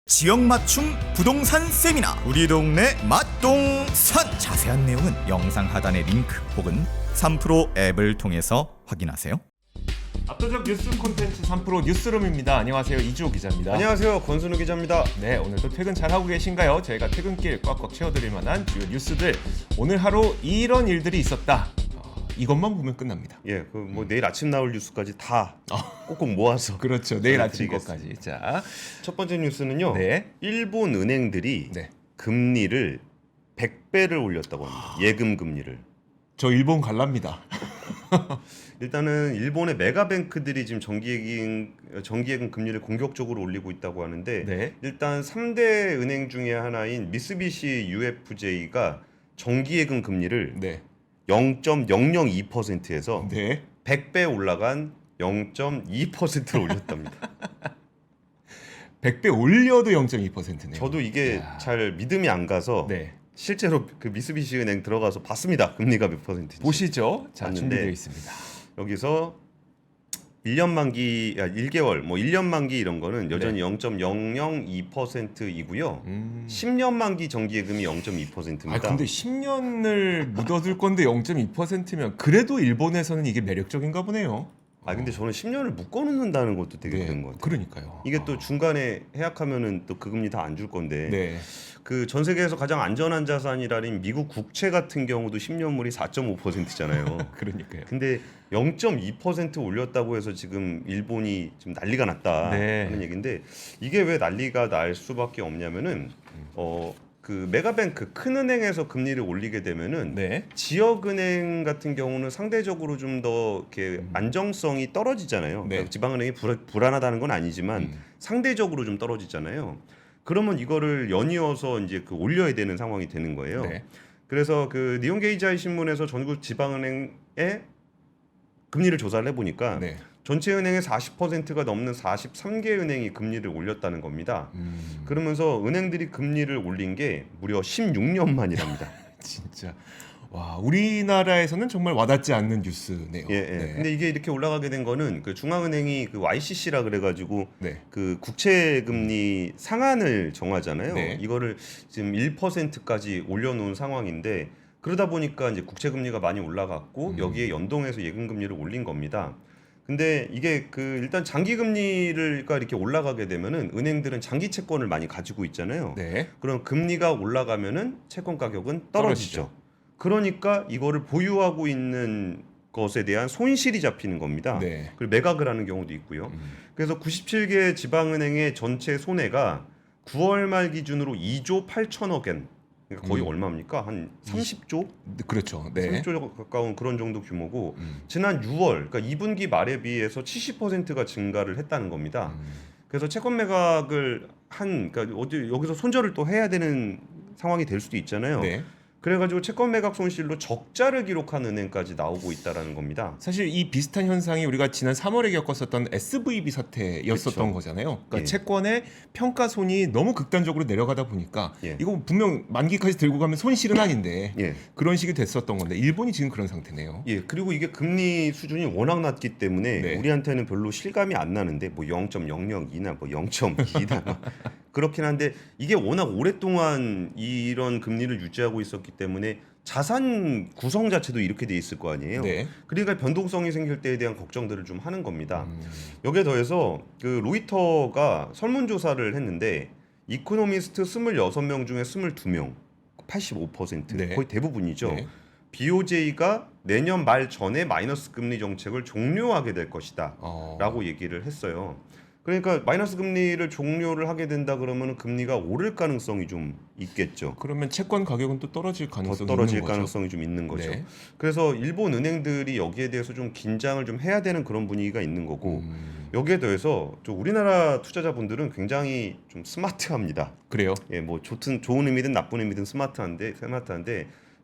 지역 맞춤 부동산 세미나 우리 동네 맛동산 자세한 내용은 영상 하단의 링크 혹은 3프로 앱을 통해서 확인하세요. 압도적 뉴스 콘텐츠 3프로 뉴스룸입니다. 안녕하세요, 이주호 기자입니다. 안녕하세요, 권순우 기자입니다. 네, 오늘도 퇴근 잘하고 계신가요? 저희가 퇴근길 꽉꽉 채워드릴 만한 주요 뉴스들, 오늘 하루 이런 일들이 있었다, 이것만 보면 끝납니다. 예, 뭐 내일 아침 나올 뉴스까지 다 꼭꼭 모아서 그렇죠, 내일 아침 드리겠습니다. 것까지. 자, 첫 번째 뉴스는요. 네. 일본 은행들이 네. 금리를 100배를 올렸다고 합니다. 예금 금리를. 저 일본 갈랍니다. 일단은 일본의 메가뱅크들이 지금 정기예금 금리를 공격적으로 올리고 있다고 하는데 네. 일단 3대 은행 중에 하나인 미쓰비시 UFJ가 정기예금 금리를 네. 0.002%에서 네. 100배 올라간 0.2%를 올렸답니다. 100배 올려도 0.2%네요. 저도 이게 잘 믿음이 안 가서 네. 실제로 그 미쓰비시 은행 들어가서 봤습니다. 금리가 몇 %인지. 보시죠. 자, 봤는데 준비되어 있습니다. 여기서 1년 만기, 1개월, 뭐 1년 만기 이런 거는 여전히 0.002%이고요. 10년 만기 정기예금이 0.2%입니다. 아, 근데 10년을 묻어둘 건데 0.2%면 그래도 일본에서는 이게 매력적인가 보네요. 근데 저는 10년을 묶어놓는다는 것도 되게 그런 것 같아요. 그러니까요. 이게 또 중간에 해약하면은 또 그 금리 다 안 줄 건데. 네. 그 전 세계에서 가장 안전한 자산이라는 미국 국채 같은 경우도 10년물이 4.5%잖아요. 그러니까요. 근데 0.2% 올렸다고 해서 지금 일본이 지금 난리가 났다 네. 하는 얘기인데 이게 왜 난리가 날 수밖에 없냐면은 그 메가뱅크 큰 은행에서 금리를 올리게 되면은 네. 지역은행 같은 경우는 상대적으로 좀 더 이렇게 안정성이 떨어지잖아요. 네. 그러니까 지방은행이 불안하다는 건 아니지만 상대적으로 좀 떨어지잖아요. 그러면 이거를 연이어서 이제 그 올려야 되는 상황이 되는 거예요. 네. 그래서 그 니혼게이자이 신문에서 전국 지방은행의 금리를 조사를 해보니까 네. 전체 은행의 40%가 넘는 43개 은행이 금리를 올렸다는 겁니다. 그러면서 은행들이 금리를 올린 게 무려 16년 만이랍니다. 진짜 와, 우리나라에서는 정말 와닿지 않는 뉴스네요. 예, 예. 네. 근데 이게 이렇게 올라가게 된 거는 그 중앙은행이 그 YCC라 그래가지고 네. 그 국채 금리 상한을 정하잖아요. 네. 이거를 지금 1%까지 올려놓은 상황인데 그러다 보니까 이제 국채 금리가 많이 올라갔고 여기에 연동해서 예금 금리를 올린 겁니다. 근데 이게 그 일단 장기 금리가 이렇게 올라가게 되면은 은행들은 장기 채권을 많이 가지고 있잖아요. 네. 그럼 금리가 올라가면은 채권 가격은 떨어지죠. 그러니까 이거를 보유하고 있는 것에 대한 손실이 잡히는 겁니다. 네. 그리고 매각을 하는 경우도 있고요. 그래서 97개 지방은행의 전체 손해가 9월 말 기준으로 2조 8천억 엔. 그러니까 거의 얼마입니까? 한 30조? 그렇죠. 네. 30조 가까운 그런 정도 규모고 지난 6월, 그러니까 2분기 말에 비해서 70%가 증가를 했다는 겁니다. 그래서 채권 매각을 그러니까 여기서 손절을 또 해야 되는 상황이 될 수도 있잖아요. 네. 그래가지고 채권 매각 손실로 적자를 기록한 은행까지 나오고 있다라는 겁니다. 사실 이 비슷한 현상이 우리가 지난 3월에 겪었었던 SVB 사태였었던 그쵸. 거잖아요. 그러니까 예. 채권의 평가손이 너무 극단적으로 내려가다 보니까 예. 이거 분명 만기까지 들고 가면 손실은 아닌데 예. 그런 식이 됐었던 건데 일본이 지금 그런 상태네요. 예, 그리고 이게 금리 수준이 워낙 낮기 때문에 네. 우리한테는 별로 실감이 안 나는데 뭐 0.00이나 뭐 0.2나 그렇긴 한데 이게 워낙 오랫동안 이런 금리를 유지하고 있었기 때문에 자산 구성 자체도 이렇게 돼 있을 거 아니에요. 네. 그러니까 변동성이 생길 때에 대한 걱정들을 좀 하는 겁니다. 여기에 더해서 그 로이터가 설문조사를 했는데 이코노미스트 26명 중에 22명, 85% 네. 거의 대부분이죠. 네. BOJ가 내년 말 전에 마이너스 금리 정책을 종료하게 될 것이다 라고 얘기를 했어요. 그러니까 마이너스 금리를 종료를 하게 된다 그러면 금리가 오를 가능성이 좀 있겠죠. 그러면 채권 가격은 또 떨어질 더 가능성이 떨어질 있는 거죠. 가능성이 좀 있는 거죠. 네. 그래서 일본 은행들이 여기에 대해서 좀 긴장을 좀 해야 되는 그런 분위기가 있는 거고 여기에 더해서 또 우리나라 투자자분들은 굉장히 좀 스마트합니다. 그래요? 예, 뭐 좋은 의미든 나쁜 의미든 스마트한데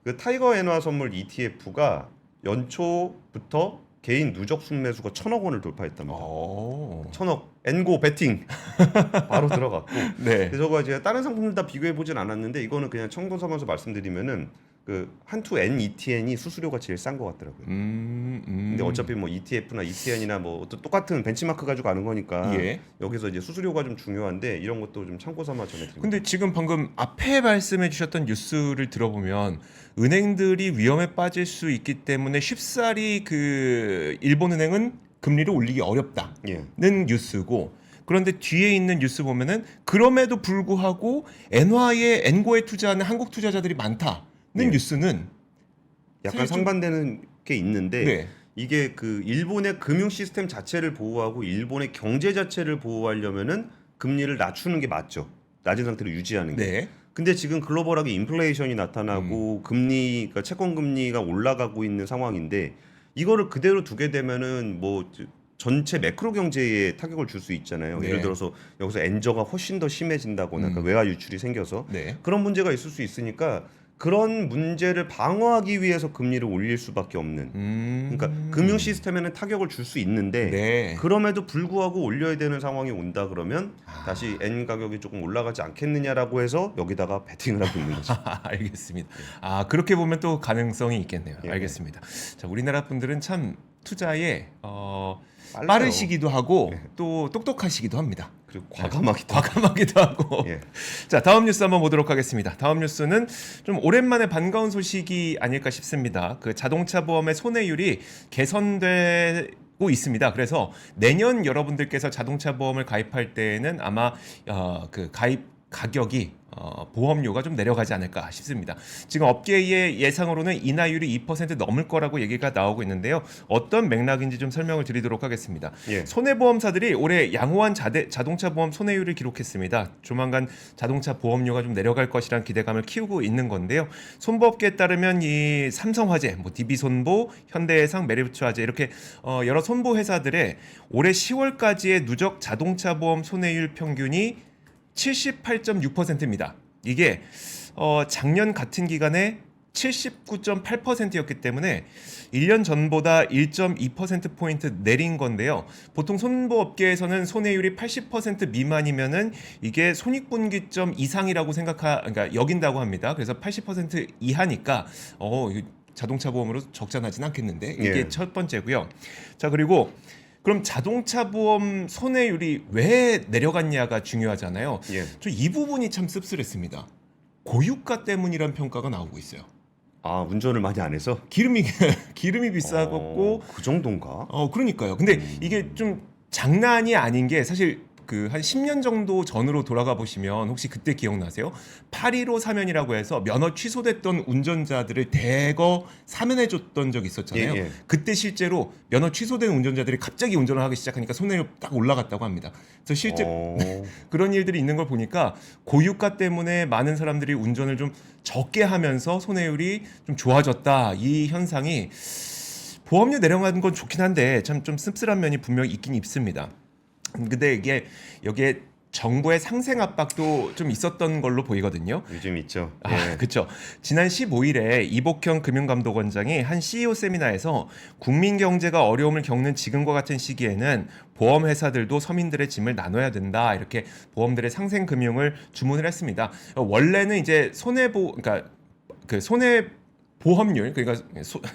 그 타이거 엔화 선물 ETF가 연초부터 개인 누적 순매수가 1,000억 원을 돌파했답니다. 1,000억 엔고 베팅 바로 들어갔고. 네. 저거 이제 다른 상품들 다 비교해 보진 않았는데 이거는 그냥 청도서면서 말씀드리면은 그 한투 NETN이 수수료가 제일 싼 것 같더라고요. 근데 어차피 뭐 ETF나 ETN이나 뭐 또 똑같은 벤치마크 가지고 가는 거니까 예. 여기서 이제 수수료가 좀 중요한데 이런 것도 좀 참고 삼아 전해드립니다. 근데 지금 방금 앞에 말씀해 주셨던 뉴스를 들어보면 은행들이 위험에 빠질 수 있기 때문에 쉽사리 그 일본은행은 금리를 올리기 어렵다는 예. 뉴스고, 그런데 뒤에 있는 뉴스 보면은 그럼에도 불구하고 엔화에 엔고에 투자하는 한국 투자자들이 많다는 네. 뉴스는 약간 사실 좀- 상반되는 게 있는데 네. 이게 그 일본의 금융 시스템 자체를 보호하고 일본의 경제 자체를 보호하려면은 금리를 낮추는 게 맞죠. 낮은 상태로 유지하는 게. 네. 근데 지금 글로벌하게 인플레이션이 나타나고 금리, 그러니까 채권 금리가 올라가고 있는 상황인데 이거를 그대로 두게 되면은 뭐 전체 매크로 경제에 타격을 줄 수 있잖아요. 네. 예를 들어서 여기서 엔저가 훨씬 더 심해진다거나 그러니까 외화 유출이 생겨서 네. 그런 문제가 있을 수 있으니까 그런 문제를 방어하기 위해서 금리를 올릴 수밖에 없는. 그러니까 금융 시스템에는 타격을 줄 수 있는데 네. 그럼에도 불구하고 올려야 되는 상황이 온다 그러면 다시 N 가격이 조금 올라가지 않겠느냐라고 해서 여기다가 베팅을 하고 있는 거죠. 알겠습니다. 아, 그렇게 보면 또 가능성이 있겠네요. 예. 알겠습니다. 자, 우리나라 분들은 참 투자에 빨라요. 빠르시기도 하고 예. 또 똑똑하시기도 합니다. 그리고 과감하기도 하고. 과감하기도 하고. 예. 자, 다음 뉴스 한번 보도록 하겠습니다. 다음 뉴스는 좀 오랜만에 반가운 소식이 아닐까 싶습니다. 그 자동차 보험의 손해율이 개선되고 있습니다. 그래서 내년 여러분들께서 자동차 보험을 가입할 때에는 아마 그 가입 가격이 보험료가 좀 내려가지 않을까 싶습니다. 지금 업계의 예상으로는 인하율이 2% 넘을 거라고 얘기가 나오고 있는데요. 어떤 맥락인지 좀 설명을 드리도록 하겠습니다. 예. 손해보험사들이 올해 양호한 자동차 보험 손해율을 기록했습니다. 조만간 자동차 보험료가 좀 내려갈 것이라는 기대감을 키우고 있는 건데요. 손보업계에 따르면 이 삼성화재, 뭐 DB손보, 현대해상, 메리츠화재 이렇게 여러 손보 회사들의 올해 10월까지의 누적 자동차 보험 손해율 평균이 78.6%입니다. 이게 작년 같은 기간에 79.8%였기 때문에 1년 전보다 1.2%포인트 내린 건데요. 보통 손보업계에서는 손해율이 80% 미만이면은 이게 손익분기점 이상이라고 그러니까 여긴다고 합니다. 그래서 80% 이하니까 이거 자동차 보험으로 적잖하진 않겠는데 이게 예. 첫 번째고요. 자, 그리고 그럼 자동차 보험 손해율이 왜 내려갔냐가 중요하잖아요. 예. 저 이 부분이 참 씁쓸했습니다. 고유가 때문이란 평가가 나오고 있어요. 아 운전을 많이 안 해서 기름이 비싸졌고 그 정도인가? 그러니까요. 근데 이게 좀 장난이 아닌 게 사실 그 한 10년 정도 전으로 돌아가 보시면 혹시 그때 기억나세요? 8.15 사면이라고 해서 면허 취소됐던 운전자들을 대거 사면해 줬던 적이 있었잖아요. 예, 예. 그때 실제로 면허 취소된 운전자들이 갑자기 운전을 하기 시작하니까 손해율 딱 올라갔다고 합니다. 그래서 실제 그런 일들이 있는 걸 보니까 고유가 때문에 많은 사람들이 운전을 좀 적게 하면서 손해율이 좀 좋아졌다. 이 현상이 보험료 내려가는 건 좋긴 한데 참 좀 씁쓸한 면이 분명히 있긴 있습니다. 근데 이게 여기에 정부의 상생 압박도 좀 있었던 걸로 보이거든요. 요즘 있죠. 예. 그렇죠. 지난 15일에 이복형 금융감독원장이 한 CEO 세미나에서 국민 경제가 어려움을 겪는 지금과 같은 시기에는 보험 회사들도 서민들의 짐을 나눠야 된다. 이렇게 보험들의 상생 금융을 주문을 했습니다. 원래는 이제 그러니까 그 보험률, 그러니까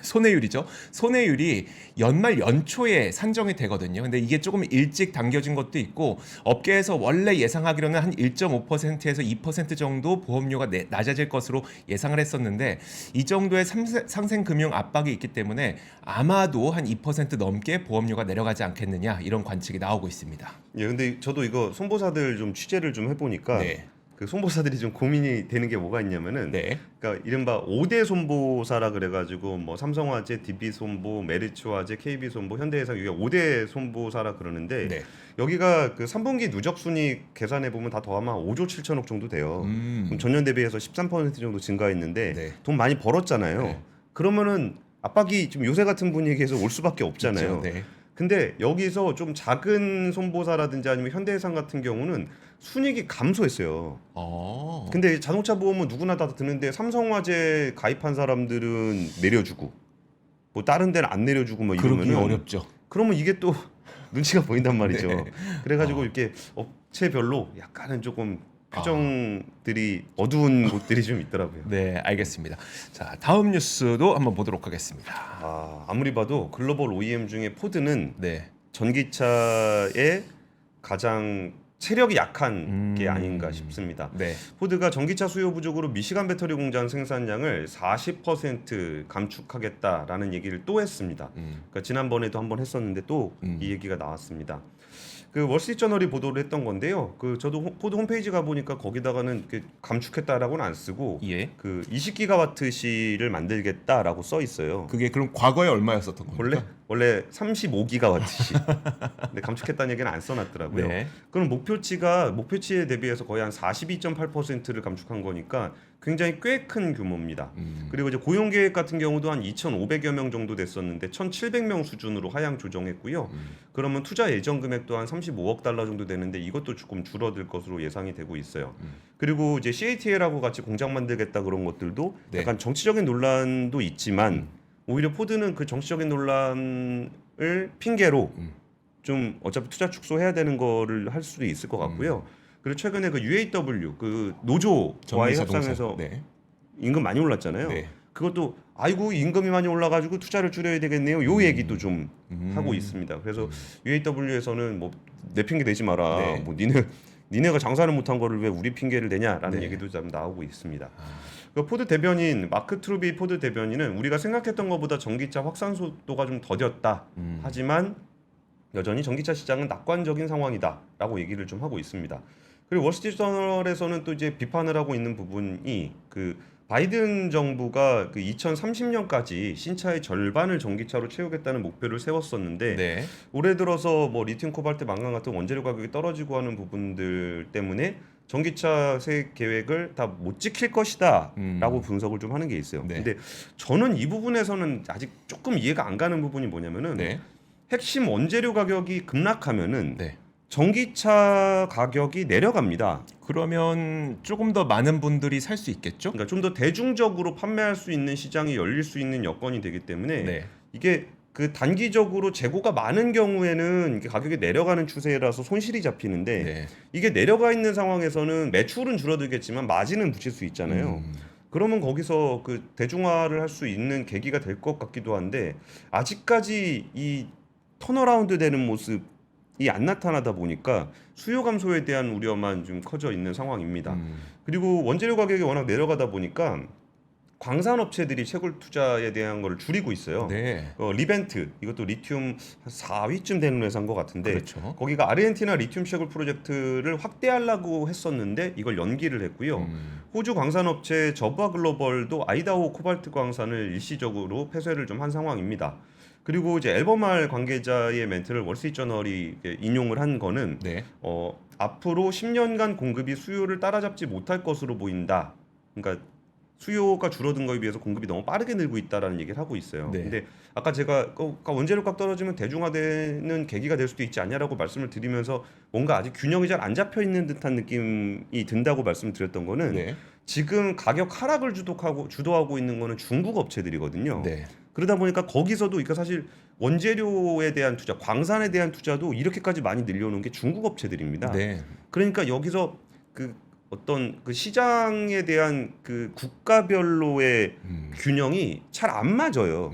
손해율이죠. 손해율이 연말 연초에 산정이 되거든요. 근데 이게 조금 일찍 당겨진 것도 있고 업계에서 원래 예상하기로는 한 1.5%에서 2% 정도 보험료가 낮아질 것으로 예상을 했었는데 이 정도의 상생 금융 압박이 있기 때문에 아마도 한 2% 넘게 보험료가 내려가지 않겠느냐 이런 관측이 나오고 있습니다. 예, 근데 저도 이거 손보사들 좀 취재를 좀 해보니까 네. 그 손보사들이 좀 고민이 되는 게 뭐가 있냐면은 네. 그러니까 이른바 5대 손보사라 그래가지고 뭐 삼성화재, DB손보, 메리츠화재, KB손보, 현대해상 이게 5대 손보사라 그러는데 네. 여기가 그 3분기 누적 순이익 계산해 보면 다 더하면 5조 7천억 정도 돼요. 그럼 전년 대비해서 13% 정도 증가했는데 네. 돈 많이 벌었잖아요. 네. 그러면은 압박이 좀 요새 같은 분위기에서 올 수밖에 없잖아요. 그렇죠. 네. 근데 여기서 좀 작은 손보사라든지 아니면 현대해상 같은 경우는 순이익이 감소했어요. 근데 자동차 보험은 누구나 다 드는데 삼성화재 가입한 사람들은 내려주고 뭐 다른 데는 안 내려주고 뭐 그러기 이러면은 어렵죠. 그러면 이게 또 눈치가 보인단 말이죠. 네. 그래가지고 이렇게 업체별로 약간은 조금 표정들이 어두운 곳들이 좀 있더라고요. 네, 알겠습니다. 자, 다음 뉴스도 한번 보도록 하겠습니다. 아무리 봐도 글로벌 OEM 중에 포드는 네. 전기차의 가장 체력이 약한 게 아닌가 싶습니다. 네. 포드가 전기차 수요 부족으로 미시간 배터리 공장 생산량을 40% 감축하겠다라는 얘기를 또 했습니다. 그러니까 지난번에도 한번 했었는데 또 이 얘기가 나왔습니다. 그 월스트리트저널이 보도를 했던 건데요. 그 저도 포드 홈페이지 가 보니까 거기다가는 이렇게 감축했다라고는 안 쓰고 예. 그 20기가와트시를 만들겠다라고 써 있어요. 그게 그럼 과거에 얼마였었던 겁니까? 원래 35기가와트시. 근데 감축했다는 얘기는 안 써놨더라고요. 네. 그럼 목표치에 대비해서 거의 한 42.8%를 감축한 거니까 굉장히 꽤 큰 규모입니다. 그리고 이제 고용 계획 같은 경우도 한 2,500여 명 정도 됐었는데 1,700명 수준으로 하향 조정했고요. 그러면 투자 예정 금액 또한 35억 달러 정도 되는데 이것도 조금 줄어들 것으로 예상이 되고 있어요. 그리고 이제 CATL하고 같이 공장 만들겠다 그런 것들도 네. 약간 정치적인 논란도 있지만 오히려 포드는 그 정치적인 논란을 핑계로 좀 어차피 투자 축소해야 되는 거를 할 수도 있을 것 같고요. 그리고 최근에 그 UAW 그 노조와의 협상에서 네. 임금 많이 올랐잖아요. 네. 그것도 아이고 임금이 많이 올라가지고 투자를 줄여야 되겠네요. 요 얘기도 좀 하고 있습니다. 그래서 UAW에서는 뭐 내 핑계 대지 마라. 네. 뭐 니네가 장사를 못한 거를 왜 우리 핑계를 대냐라는 네. 얘기도 좀 나오고 있습니다. 그 포드 대변인 마크 트루비 포드 대변인은 우리가 생각했던 것보다 전기차 확산 속도가 좀 더뎠다. 하지만 여전히 전기차 시장은 낙관적인 상황이다라고 얘기를 좀 하고 있습니다. 그리고 월스트리트저널에서는 또 이제 비판을 하고 있는 부분이 그 바이든 정부가 그 2030년까지 신차의 절반을 전기차로 채우겠다는 목표를 세웠었는데 네. 올해 들어서 뭐 리튬 코발트 망간 같은 원재료 가격이 떨어지고 하는 부분들 때문에 전기차 세 계획을 다 못 지킬 것이다라고 분석을 좀 하는 게 있어요. 네. 근데 저는 이 부분에서는 아직 조금 이해가 안 가는 부분이 뭐냐면은 네. 핵심 원재료 가격이 급락하면은 네. 전기차 가격이 내려갑니다. 그러면 조금 더 많은 분들이 살 수 있겠죠? 그러니까 좀 더 대중적으로 판매할 수 있는 시장이 열릴 수 있는 여건이 되기 때문에 네. 이게 그 단기적으로 재고가 많은 경우에는 이게 가격이 내려가는 추세라서 손실이 잡히는데 네. 이게 내려가 있는 상황에서는 매출은 줄어들겠지만 마진은 붙일 수 있잖아요. 그러면 거기서 그 대중화를 할 수 있는 계기가 될 것 같기도 한데 아직까지 이 턴어라운드 되는 모습이 안 나타나다 보니까 수요 감소에 대한 우려만 좀 커져 있는 상황입니다. 그리고 원재료 가격이 워낙 내려가다 보니까 광산업체들이 채굴 투자에 대한 걸 줄이고 있어요. 네. 리벤트 이것도 리튬 4위쯤 되는 회사인 것 같은데 그렇죠. 거기가 아르헨티나 리튬 채굴 프로젝트를 확대하려고 했었는데 이걸 연기를 했고요. 호주 광산업체 저바 글로벌도 아이다호 코발트 광산을 일시적으로 폐쇄를 좀 한 상황입니다. 그리고 이제 앨범알 관계자의 멘트를 월스트리트저널이 인용을 한 거는 네. 앞으로 10년간 공급이 수요를 따라잡지 못할 것으로 보인다. 그러니까 수요가 줄어든 거에 비해서 공급이 너무 빠르게 늘고 있다라는 얘기를 하고 있어요. 네. 근데 아까 제가 원재료 값 떨어지면 대중화되는 계기가 될 수도 있지 않냐라고 말씀을 드리면서 뭔가 아직 균형이 잘 안 잡혀 있는 듯한 느낌이 든다고 말씀을 드렸던 거는 네. 지금 가격 하락을 주도하고 있는 거는 중국 업체들이거든요. 네. 그러다 보니까 거기서도 그러니까 사실 원재료에 대한 투자, 광산에 대한 투자도 이렇게까지 많이 늘려놓은 게 중국 업체들입니다. 네. 그러니까 여기서 그 어떤 그 시장에 대한 그 국가별로의 균형이 잘 안 맞아요.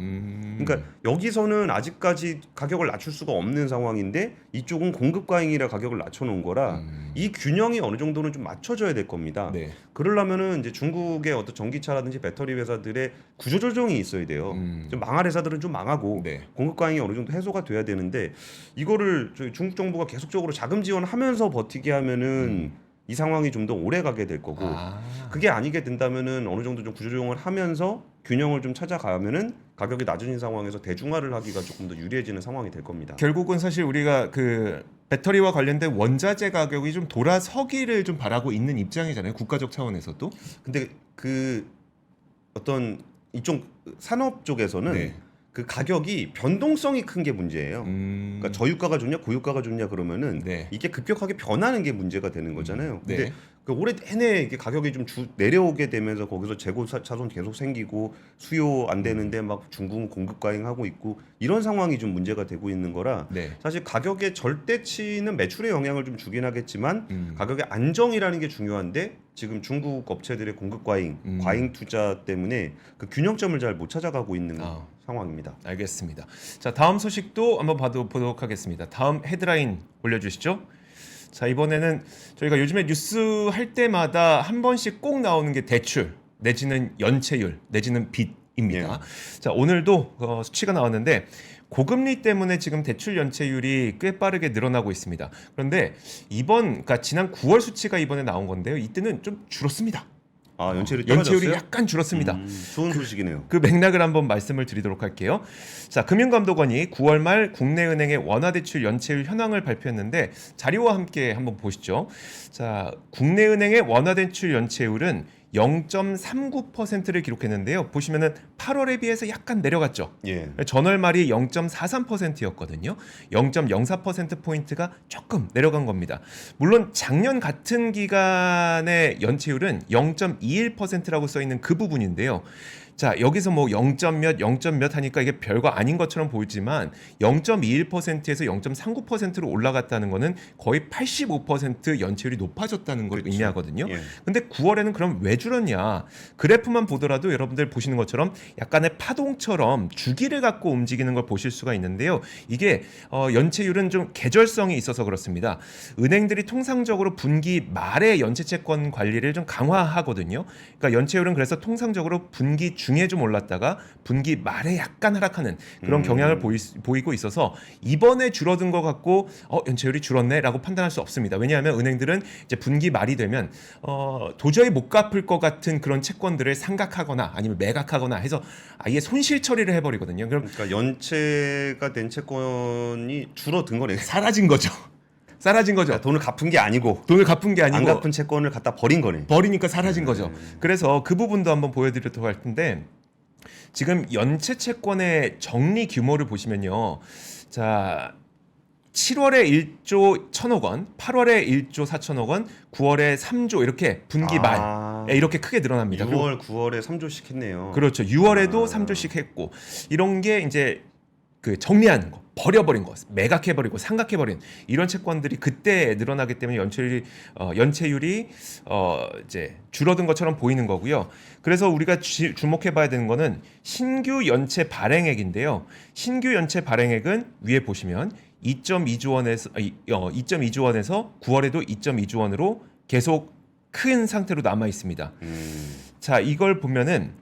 그러니까 여기서는 아직까지 가격을 낮출 수가 없는 상황인데 이쪽은 공급 과잉이라 가격을 낮춰놓은 거라 이 균형이 어느 정도는 좀 맞춰져야 될 겁니다. 네. 그러려면은 이제 중국의 어떤 전기차라든지 배터리 회사들의 구조 조정이 있어야 돼요. 좀 망할 회사들은 좀 망하고 네. 공급 과잉이 어느 정도 해소가 돼야 되는데 이거를 저희 중국 정부가 계속적으로 자금 지원하면서 버티게 하면은 이 상황이 좀 더 오래 가게 될 거고 그게 아니게 된다면은 어느 정도 좀 구조조정을 하면서 균형을 좀 찾아가면은 가격이 낮은 상황에서 대중화를 하기가 조금 더 유리해지는 상황이 될 겁니다. 결국은 사실 우리가 그 배터리와 관련된 원자재 가격이 좀 돌아서기를 좀 바라고 있는 입장이잖아요. 국가적 차원에서도. 근데 그 어떤 이쪽 산업 쪽에서는 네. 그 가격이 변동성이 큰 게 문제예요. 그러니까 저유가가 좋냐 고유가가 좋냐 그러면은 네. 이게 급격하게 변하는 게 문제가 되는 거잖아요. 근데 네. 그 올해 내내 이게 가격이 좀 내려오게 되면서 거기서 재고 차손 계속 생기고 수요 안 되는데 막 중국 공급 과잉하고 있고 이런 상황이 좀 문제가 되고 있는 거라 네. 사실 가격의 절대치는 매출에 영향을 좀 주긴 하겠지만 음. 가격의 안정이라는 게 중요한데 지금 중국 업체들의 공급 과잉, 과잉 투자 때문에 그 균형점을 잘 못 찾아가고 있는 상황입니다. 알겠습니다. 자, 다음 소식도 한번 보도록 하겠습니다. 다음 헤드라인 올려주시죠. 자, 이번에는 저희가 요즘에 뉴스 할 때마다 한 번씩 꼭 나오는 게 대출 내지는 연체율 내지는 빚입니다. 자, 오늘도 수치가 나왔는데 고금리 때문에 지금 대출 연체율이 꽤 빠르게 늘어나고 있습니다. 그런데 그러니까 지난 9월 수치가 이번에 나온 건데요. 이때는 좀 줄었습니다. 아, 연체율이 연체율이 떨어졌어요? 약간 줄었습니다. 좋은 소식이네요. 그 맥락을 한번 말씀을 드리도록 할게요. 자, 금융감독원이 9월 말 국내은행의 원화대출 연체율 현황을 발표했는데 자료와 함께 한번 보시죠. 자, 국내은행의 원화대출 연체율은 0.39%를 기록했는데요. 보시면은 8월에 비해서 약간 내려갔죠. 예. 전월 말이 0.43%였거든요. 0.04% 포인트가 조금 내려간 겁니다. 물론 작년 같은 기간의 연체율은 0.21%라고 써 있는 그 부분인데요. 자, 여기서 뭐 0.몇 하니까 이게 별거 아닌 것처럼 보이지만 0.21%에서 0.39%로 올라갔다는 거는 거의 85% 연체율이 높아졌다는 걸 의미하거든요. 예. 근데 9월에는 그럼 왜 줄었냐? 그래프만 보더라도 여러분들 보시는 것처럼 약간의 파동처럼 주기를 갖고 움직이는 걸 보실 수가 있는데요. 이게 연체율은 좀 계절성이 있어서 그렇습니다. 은행들이 통상적으로 분기 말에 연체채권 관리를 좀 강화하거든요. 그러니까 연체율은 그래서 통상적으로 분기 중에 좀 올랐다가 분기 말에 약간 하락하는 그런 경향을 보이고 있어서 이번에 줄어든 것 같고 연체율이 줄었네라고 판단할 수 없습니다. 왜냐하면 은행들은 이제 분기 말이 되면 도저히 못 갚을 것 같은 그런 채권들을 상각하거나 아니면 매각하거나 해서 아예 손실 처리를 해버리거든요. 그럼 그러니까 연체가 된 채권이 줄어든 거네요. 사라진 거죠. 사라진 거죠. 그러니까 돈을 갚은 게 아니고 돈을 갚은 게 아니고 안 갚은 채권을 갖다 버린 거네. 버리니까 사라진 거죠. 그래서 그 부분도 한번 보여드리도록 할 텐데 지금 연체 채권의 정리 규모를 보시면요. 자, 7월에 1조 1천억 원, 8월에 1조 4천억 원, 9월에 3조 이렇게 분기 말에 이렇게 크게 늘어납니다. 6월, 9월에 3조씩 했네요. 그렇죠. 6월에도 3조씩 했고 이런 게 이제 그 정리하는 거, 버려버린 거, 매각해버리고 상각해버린 이런 채권들이 그때 늘어나기 때문에 연체율이 이제 줄어든 것처럼 보이는 거고요. 그래서 우리가 주목해봐야 되는 거는 신규 연체 발행액인데요. 신규 연체 발행액은 위에 보시면 2.2조 원에서 2.2조 원에서 9월에도 2.2조 원으로 계속 큰 상태로 남아 있습니다. 자, 이걸 보면은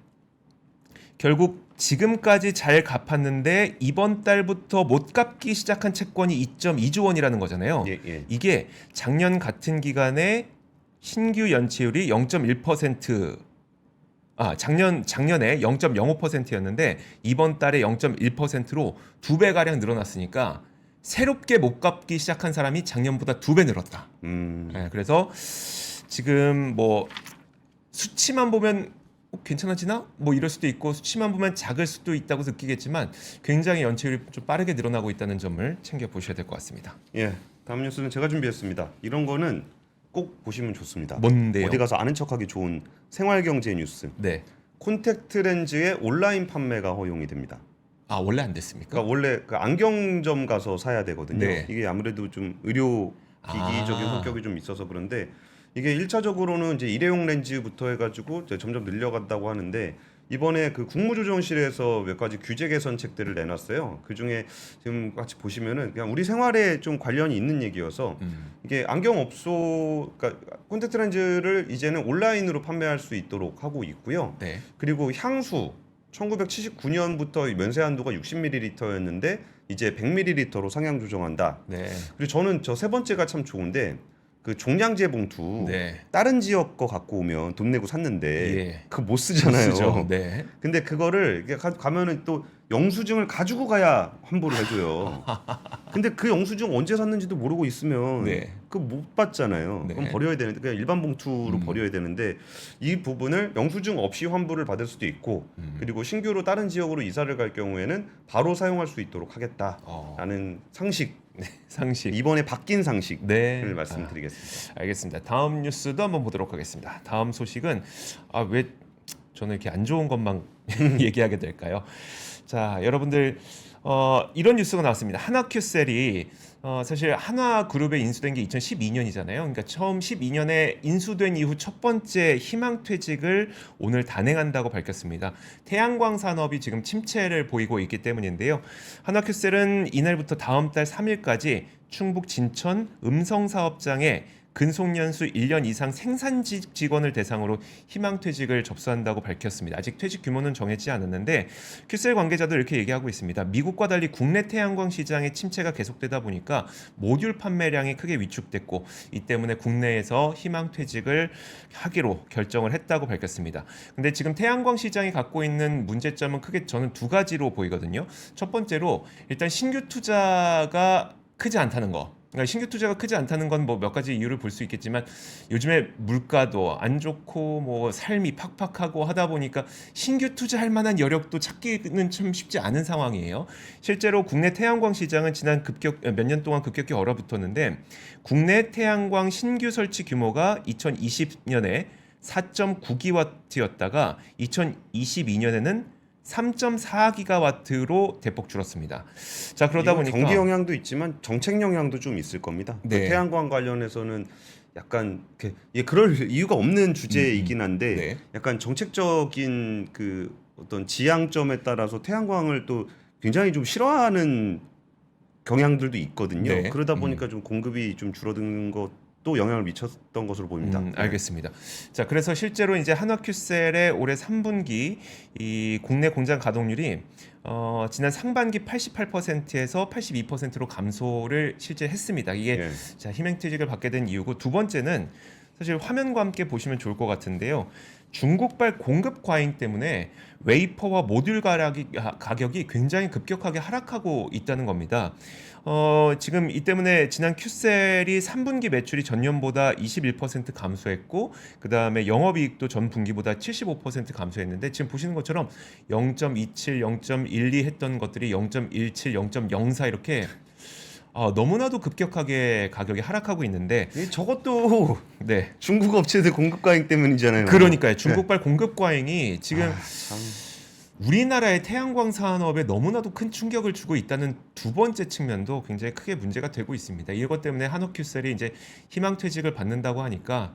결국 지금까지 잘 갚았는데 이번 달부터 못 갚기 시작한 채권이 2.2조 원이라는 거잖아요. 예. 이게 작년 같은 기간에 신규 연체율이 0.1%, 작년에 0.05%였는데 이번 달에 0.1%로 2배 가량 늘어났으니까 새롭게 못 갚기 시작한 사람이 작년보다 2배 늘었다. 네, 그래서 지금 뭐 수치만 보면 괜찮아지나? 뭐 이럴 수도 있고 수치만 보면 작을 수도 있다고 느끼겠지만 굉장히 연체율이 좀 빠르게 늘어나고 있다는 점을 챙겨 보셔야 될 것 같습니다. 예. 다음 뉴스는 제가 준비했습니다. 이런 거는 꼭 보시면 좋습니다. 뭔데요? 어디 가서 아는 척하기 좋은 생활경제 뉴스. 네. 콘택트 렌즈의 온라인 판매가 허용이 됩니다. 아, 원래 안 됐습니까? 그러니까 원래 그 안경점 가서 사야 되거든요. 네. 이게 아무래도 좀 의료 기기적인 성격이 좀 있어서 그런데 이게 1차적으로는 이제 일회용 렌즈부터 해가지고 이제 점점 늘려간다고 하는데 이번에 그 국무조정실에서 몇 가지 규제 개선책들을 내놨어요. 그 중에 지금 같이 보시면은 그냥 우리 생활에 좀 관련이 있는 얘기여서 이게 안경업소, 그러니까 콘택트 렌즈를 이제는 온라인으로 판매할 수 있도록 하고 있고요. 네. 그리고 향수 1979년부터 면세 한도가 60ml였는데 이제 100ml로 상향 조정한다. 네. 그리고 저는 저 세 번째가 참 좋은데 그 종량제 봉투 네. 다른 지역 거 갖고 오면 돈 내고 샀는데 예. 그거 못 쓰잖아요. 쓰죠. 네. 근데 그거를 이렇게 가면은 또 영수증을 가지고 가야 환불을 해줘요. 근데 그 영수증 언제 샀는지도 모르고 있으면 네. 그 못 받잖아요. 네. 그럼 버려야 되는데 그냥 일반 봉투로 버려야 되는데 이 부분을 영수증 없이 환불을 받을 수도 있고 그리고 신규로 다른 지역으로 이사를 갈 경우에는 바로 사용할 수 있도록 하겠다라는 상식 상식. 이번에 바뀐 상식을 네. 말씀드리겠습니다. 알겠습니다. 다음 뉴스도 한번 보도록 하겠습니다. 다음 소식은 왜 저는 이렇게 안 좋은 것만 얘기하게 될까요? 자, 여러분들 이런 뉴스가 나왔습니다. 한화큐셀이 사실 한화그룹에 인수된 게 2012년이잖아요. 그러니까 처음 12년에 인수된 이후 첫 번째 희망퇴직을 오늘 단행한다고 밝혔습니다. 태양광 산업이 지금 침체를 보이고 있기 때문인데요. 한화큐셀은 이날부터 다음 달 3일까지 충북 진천 음성사업장에 근속연수 1년 이상 생산직 직원을 대상으로 희망퇴직을 접수한다고 밝혔습니다. 아직 퇴직 규모는 정해지지 않았는데 큐셀 관계자도 이렇게 얘기하고 있습니다. 미국과 달리 국내 태양광 시장의 침체가 계속되다 보니까 모듈 판매량이 크게 위축됐고 이 때문에 국내에서 희망퇴직을 하기로 결정을 했다고 밝혔습니다. 근데 지금 태양광 시장이 갖고 있는 문제점은 크게 저는 두 가지로 보이거든요. 첫 번째로 일단 신규 투자가 크지 않다는 거. 그러니까 신규 투자가 크지 않다는 건 뭐 몇 가지 이유를 볼 수 있겠지만 요즘에 물가도 안 좋고 뭐 삶이 팍팍하고 하다 보니까 신규 투자할 만한 여력도 찾기는 참 쉽지 않은 상황이에요. 실제로 국내 태양광 시장은 지난 몇 년 동안 급격히 얼어붙었는데 국내 태양광 신규 설치 규모가 2020년에 4.9기와트였다가 2022년에는 3.4기가와트로 대폭 줄었습니다. 자, 그러다 보니까 경기 영향도 있지만 정책 영향도 좀 있을 겁니다. 네. 그 태양광 관련해서는 약간 그럴 이유가 없는 주제이긴 한데 네. 약간 정책적인 그 어떤 지향점에 따라서 태양광을 또 굉장히 좀 싫어하는 경향들도 있거든요. 네. 그러다 보니까 좀 공급이 좀 줄어든 것도 영향을 미쳤던 것으로 보입니다. 알겠습니다. 자, 그래서 실제로 이제 한화큐셀의 올해 3분기 이 국내 공장 가동률이 지난 상반기 88%에서 82%로 감소를 실제 했습니다. 이게 예. 자, 희망퇴직을 받게 된 이유고 두 번째는 사실 화면과 함께 보시면 좋을 것 같은데요. 중국발 공급 과잉 때문에 웨이퍼와 모듈 가격이 굉장히 급격하게 하락하고 있다는 겁니다. 지금 이 때문에 지난 큐셀이 3분기 매출이 전년보다 21% 감소했고 그 다음에 영업이익도 전 분기보다 75% 감소했는데 지금 보시는 것처럼 0.27, 0.12 했던 것들이 0.17, 0.04 이렇게 너무나도 급격하게 가격이 하락하고 있는데 저것도 네. 중국 업체들 공급 과잉 때문이잖아요. 그러니까요. 중국발 공급 과잉이 지금 참. 우리나라의 태양광 산업에 너무나도 큰 충격을 주고 있다는 두 번째 측면도 굉장히 크게 문제가 되고 있습니다. 이것 때문에 한화큐셀이 이제 희망퇴직을 받는다고 하니까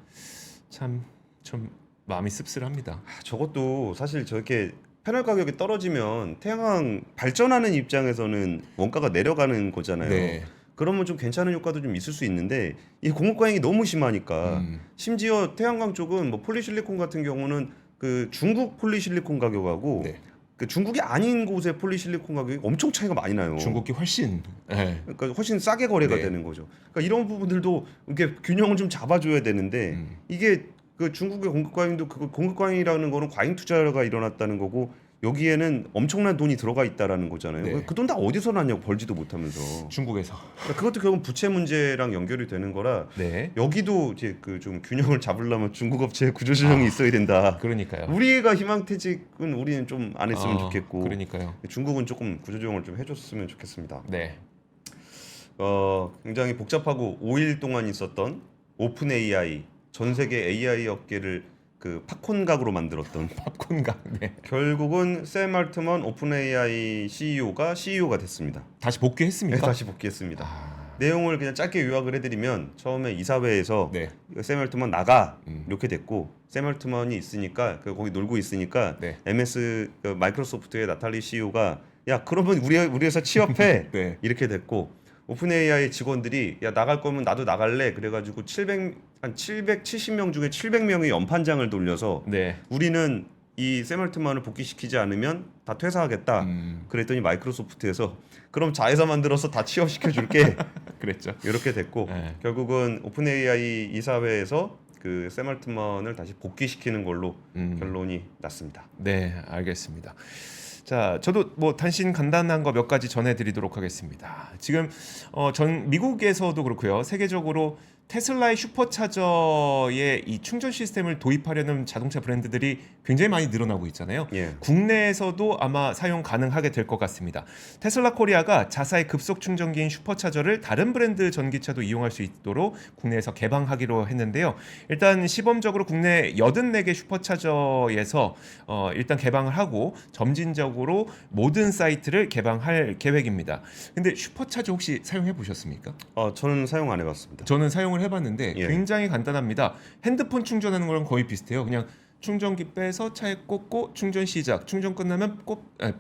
참 좀 마음이 씁쓸합니다. 저것도 사실 저렇게 패널 가격이 떨어지면 태양광 발전하는 입장에서는 원가가 내려가는 거잖아요. 네. 그러면 좀 괜찮은 효과도 좀 있을 수 있는데 이 공급 과잉이 너무 심하니까 심지어 태양광 쪽은 뭐 폴리실리콘 같은 경우는 그 중국 폴리실리콘 가격하고 네. 그 중국이 아닌 곳의 폴리실리콘 가격이 엄청 차이가 많이 나요. 중국이 훨씬 네. 그러니까 훨씬 싸게 거래가 네. 되는 거죠. 그러니까 이런 부분들도 이렇게 균형을 좀 잡아줘야 되는데 이게 그 중국의 공급 과잉도 그 공급 과잉이라는 거는 과잉 투자가 일어났다는 거고 여기에는 엄청난 돈이 들어가 있다라는 거잖아요. 네. 그 돈 다 어디서 났냐고 벌지도 못하면서. 중국에서. 그러니까 그것도 결국 부채 문제랑 연결이 되는 거라 네. 여기도 이제 그 좀 균형을 잡으려면 중국 업체의 구조조정이 있어야 된다. 그러니까요. 우리가 희망퇴직은 우리는 좀 안 했으면 좋겠고 그러니까요. 중국은 조금 구조조정을 좀 해줬으면 좋겠습니다. 네. 굉장히 복잡하고 5일 동안 있었던 오픈 AI 전 세계 AI 업계를 그 팝콘각으로 만들었던 팝콘각. 네. 결국은 샘 알트먼 오픈 AI CEO가 됐습니다. 다시 복귀했습니까? 네, 다시 복귀했습니다. 내용을 그냥 짧게 요약을 해드리면 처음에 이사회에서 네. 샘 알트먼 나가 이렇게 됐고 샘 알트먼이 있으니까 거기 놀고 있으니까 네. MS 마이크로소프트의 나탈리 CEO가 야 그러면 우리 회사 취업해 네. 이렇게 됐고 오픈 AI 직원들이 야 나갈 거면 나도 나갈래 그래가지고 770명 중에 700명이 연판장을 돌려서 네. 우리는 이 샘 알트먼을 복귀시키지 않으면 다 퇴사하겠다. 그랬더니 마이크로소프트에서 그럼 자회사 만들어서 다 취업시켜 줄게. 그랬죠. 이렇게 됐고 네. 결국은 오픈 AI 이사회에서 그 샘 알트먼을 다시 복귀시키는 걸로 결론이 났습니다. 네, 알겠습니다. 자, 저도 뭐 단신 간단한 거 몇 가지 전해드리도록 하겠습니다. 지금 미국에서도 그렇고요, 세계적으로 테슬라의 슈퍼차저의 이 충전 시스템을 도입하려는 자동차 브랜드들이 굉장히 많이 늘어나고 있잖아요. 예. 국내에서도 아마 사용 가능하게 될 것 같습니다. 테슬라 코리아가 자사의 급속 충전기인 슈퍼차저를 다른 브랜드 전기차도 이용할 수 있도록 국내에서 개방하기로 했는데요. 일단 시범적으로 국내 84개 슈퍼차저에서 일단 개방을 하고 점진적으로 모든 사이트를 개방할 계획입니다. 근데 슈퍼차저 혹시 사용해 보셨습니까? 저는 사용 안 해봤습니다. 저는 사용을 해봤는데 예. 굉장히 간단합니다. 핸드폰 충전하는 거랑 거의 비슷해요. 그냥 충전기 빼서 차에 꽂고 충전 시작, 충전 끝나면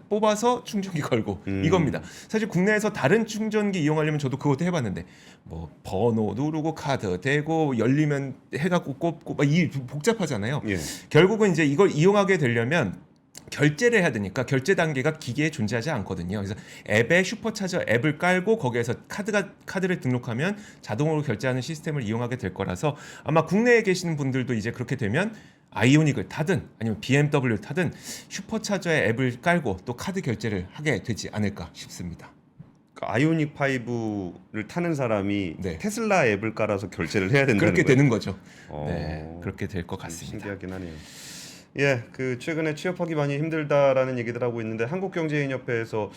뽑아서 충전기 걸고 이겁니다. 사실 국내에서 다른 충전기 이용하려면 저도 그것도 해봤는데 뭐 번호 누르고 카드 대고 열리면 해갖고 꽂고 막 이 복잡하잖아요. 예. 결국은 이제 이걸 이용하게 되려면 결제를 해야 되니까 결제 단계가 기기에 존재하지 않거든요. 그래서 앱에 슈퍼차저 앱을 깔고 거기에서 카드를 등록하면 자동으로 결제하는 시스템을 이용하게 될 거라서 아마 국내에 계시는 분들도 이제 그렇게 되면 아이오닉을 타든 아니면 BMW를 타든 슈퍼차저의 앱을 깔고 또 카드 결제를 하게 되지 않을까 싶습니다. 아이오닉 5를 타는 사람이 네. 테슬라 앱을 깔아서 결제를 해야 된다는 그렇게 거예요? 되는 거죠. 어, 네, 그렇게 될 것 같습니다. 신기하긴 하네요. 예, 그 최근에 취업하기 많이 힘들다라는 얘기들 하고 있는데 한국경제인협회에서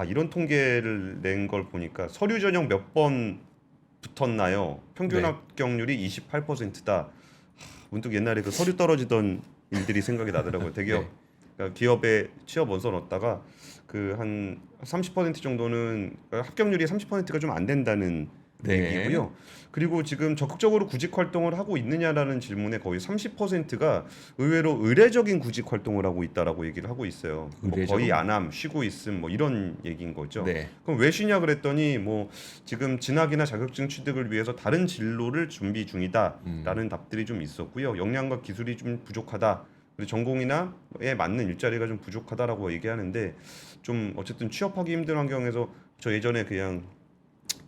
이런 통계를 낸 걸 보니까 서류 전형 몇 번 붙었나요? 평균 네. 합격률이 28%다. 문득 옛날에 그 서류 떨어지던 일들이 생각이 나더라고요. 대기업 네. 그러니까 기업에 취업 원서 넣었다가 그 한 30% 정도는 합격률이 30%가 좀 안 된다는 네. 얘기고요. 그리고 지금 적극적으로 구직 활동을 하고 있느냐라는 질문에 거의 30%가 의외로 의례적인 구직 활동을 하고 있다라고 얘기를 하고 있어요. 뭐 의례적인? 거의 안함, 쉬고 있음 뭐 이런 얘기인 거죠. 네. 그럼 왜 쉬냐 그랬더니 뭐 지금 진학이나 자격증 취득을 위해서 다른 진로를 준비 중이다라는 답들이 좀 있었고요. 역량과 기술이 좀 부족하다. 그리고 전공이나에 맞는 일자리가 좀 부족하다라고 얘기하는데 좀 어쨌든 취업하기 힘든 환경에서 저 예전에 그냥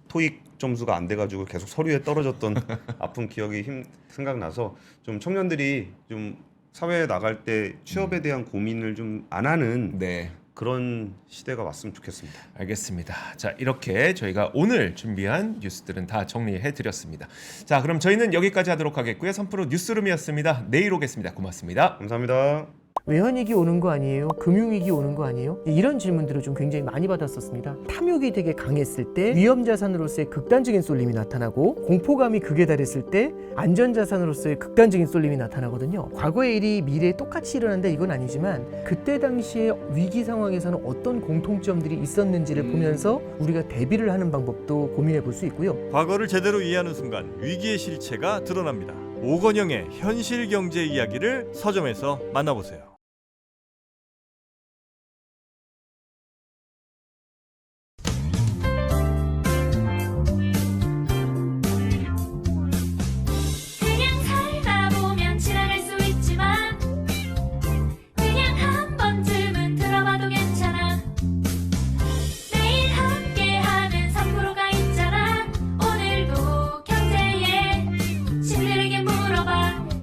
토익 점수가 안 돼가지고 계속 서류에 떨어졌던 아픈 기억이 생각나서 좀 청년들이 좀 사회에 나갈 때 취업에 대한 고민을 좀 안 하는 네. 그런 시대가 왔으면 좋겠습니다. 알겠습니다. 자, 이렇게 저희가 오늘 준비한 뉴스들은 다 정리해 드렸습니다. 자, 그럼 저희는 여기까지 하도록 하겠고요. 3프로 뉴스룸이었습니다. 내일 오겠습니다. 고맙습니다. 감사합니다. 외환위기 오는 거 아니에요? 금융위기 오는 거 아니에요? 이런 질문들을 좀 굉장히 많이 받았었습니다. 탐욕이 되게 강했을 때 위험자산으로서의 극단적인 쏠림이 나타나고 공포감이 극에 달했을 때 안전자산으로서의 극단적인 쏠림이 나타나거든요. 과거의 일이 미래에 똑같이 일어난다 이건 아니지만 그때 당시에 위기 상황에서는 어떤 공통점들이 있었는지를 보면서 우리가 대비를 하는 방법도 고민해 볼 수 있고요. 과거를 제대로 이해하는 순간 위기의 실체가 드러납니다. 오건영의 현실 경제 이야기를 서점에서 만나보세요.